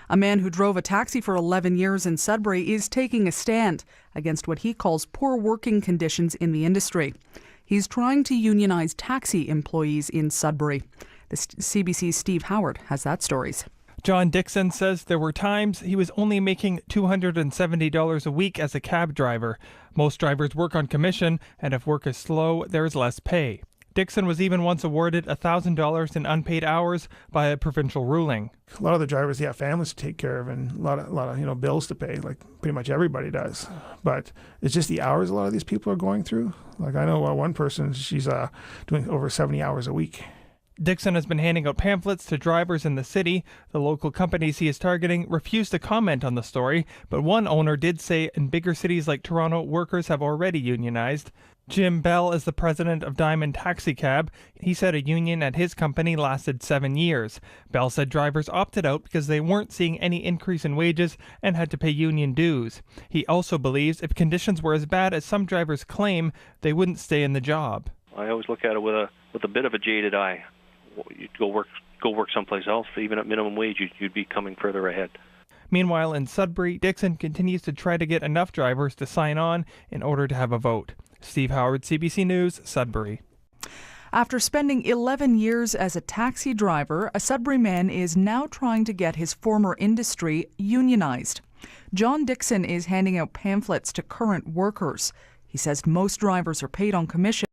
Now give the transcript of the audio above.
A man who drove a taxi for 11 years in Sudbury is taking a stand against what he calls poor working conditions in the industry. He's trying to unionize taxi employees in Sudbury. The CBC's Steve Howard has that stories. John Dixon says there were times he was only making $270 a week as a cab driver. Most drivers work on commission, and if work is slow, there is less pay. Dixon was even once awarded $1,000 in unpaid hours by a provincial ruling. A lot of the drivers, they have families to take care of and a lot of bills to pay, like pretty much everybody does. But it's just the hours a lot of these people are going through. Like I know one person, she's doing over 70 hours a week. Dixon has been handing out pamphlets to drivers in the city. The local companies he is targeting refused to comment on the story, but one owner did say in bigger cities like Toronto, workers have already unionized. Jim Bell is the president of Diamond Taxi Cab. He said a union at his company lasted 7 years. Bell said drivers opted out because they weren't seeing any increase in wages and had to pay union dues. He also believes if conditions were as bad as some drivers claim, they wouldn't stay in the job. I always look at it with a bit of a jaded eye. You'd go work someplace else. Even at minimum wage, you'd be coming further ahead. Meanwhile, in Sudbury, Dixon continues to try to get enough drivers to sign on in order to have a vote. Steve Howard, CBC News, Sudbury. After spending 11 years as a taxi driver, a Sudbury man is now trying to get his former industry unionized. John Dixon is handing out pamphlets to current workers. He says most drivers are paid on commission.